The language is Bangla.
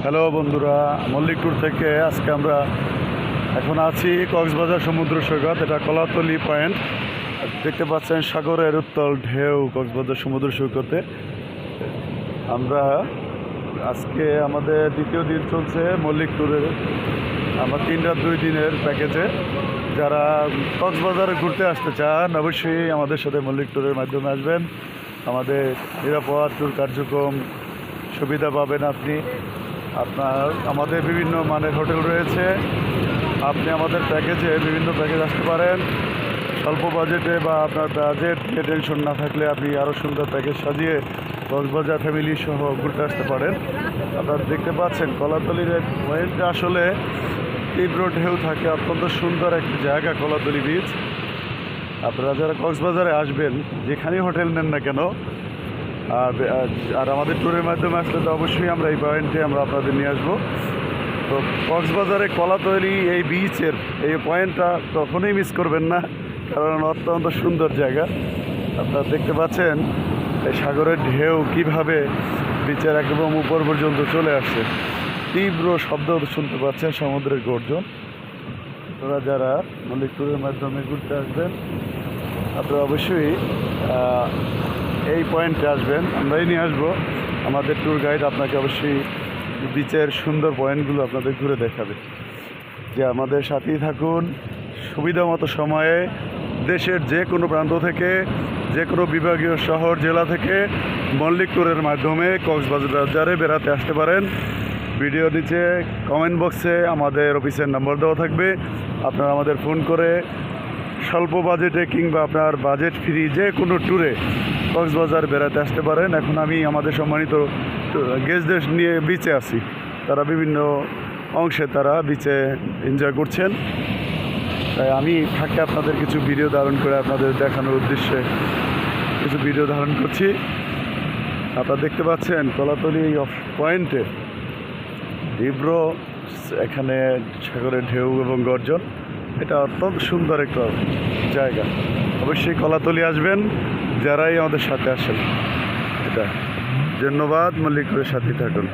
হ্যালো বন্ধুরা, মল্লিক ট্যুর থেকে আজকে আমরা এখন আছি কক্সবাজার সমুদ্র সৈকত। এটা কলাতলি পয়েন্ট। দেখতে পাচ্ছেন সাগরের উত্তাল ঢেউ কক্সবাজার সমুদ্র সৈকতে। আমরা আজকে আমাদের দ্বিতীয় দিন চলছে মল্লিক ট্যুরের। আমরা 3 রাত 2 দিনের প্যাকেজে যারা কক্সবাজারে ঘুরতে আসতে চান অবশ্যই আমাদের সাথে মল্লিক ট্যুরের মাধ্যমে আসবেন। আমাদের নিরাপদ ট্যুর কার্যক্রম সুবিধা পাবেন আপনি। আমাদের বিভিন্ন মানের হোটেল রয়েছে। আপনি আমাদের প্যাকেজে বিভিন্ন প্যাকেজ আসতে পারেন। স্বল্প বাজেটে বা আপনার বাজেট নিয়ে টেনশন না থাকলে আপনি আরও সুন্দর প্যাকেজ সাজিয়ে কক্সবাজার ফ্যামিলি সহ ঘুরতে আসতে পারেন। আপনারা দেখতে পাচ্ছেন কলাতলির পয়েন্টটা আসলে তীব্র ঢেউ থাকে, অত্যন্ত সুন্দর একটি জায়গা কলাতলি বিচ। আপনারা যারা কক্সবাজারে আসবেন যেখানেই হোটেল নেন না কেন আর আমাদের ট্যুরের মাধ্যমে আসলে তো অবশ্যই আমরা এই পয়েন্টে আমরা আপনাদের নিয়ে আসবো। তো কক্সবাজারে কলাতলি এই বিচের এই পয়েন্টটা কখনোই মিস করবেন না, কারণ অত্যন্ত সুন্দর জায়গা। আপনারা দেখতে পাচ্ছেন এই সাগরের ঢেউ কীভাবে বিচের একদম উপর পর্যন্ত চলে আসছে। তীব্র শব্দ শুনতে পাচ্ছেন সমুদ্রের গর্জন। আপনারা যারা মল্লিক ট্যুরের মাধ্যমে ঘুরতে আসবেন আপনারা অবশ্যই এই পয়েন্টে আসবেন। আমরাই নিয়ে আসবো। আমাদের ট্যুর গাইড আপনাকে অবশ্যই বিচের সুন্দর পয়েন্টগুলো আপনাদের ঘুরে দেখাবে। যে আমাদের সাথেই থাকুন। সুবিধা মতো সময়ে দেশের যে কোনো প্রান্ত থেকে, যে কোনো বিভাগীয় শহর জেলা থেকে মল্লিক ট্যুরের মাধ্যমে কক্সবাজারে বেড়াতে আসতে পারেন। ভিডিও নিচে কমেন্ট বক্সে আমাদের অফিসের নাম্বার দেওয়া থাকবে। আপনারা আমাদের ফোন করে স্বল্প বাজেটে কিংবা আপনার বাজেট ফ্রি যে কোনো ট্যুরে কক্সবাজার বেড়াতে আসতে পারেন। এখন আমি আমাদের সম্মানিত গেস্টদের নিয়ে বিচে আছি। তারা বিভিন্ন অংশে তারা বিচে এনজয় করছেন। তাই আমি ফাঁকে আপনাদের কিছু ভিডিও ধারণ করে আপনাদের দেখানোর উদ্দেশ্যে কিছু ভিডিও ধারণ করছি। আপনারা দেখতে পাচ্ছেন কলাতলি পয়েন্টে তীব্র এখানে সাগরের ঢেউ এবং গর্জন। এটা অত্যন্ত সুন্দর একটা জায়গা। অবশ্যই কলাতলি আসবেন যারাই আমাদের সাথে আসেন। এটা ধন্যবাদ। মল্লিক ট্যুরের সাথে থাকুন।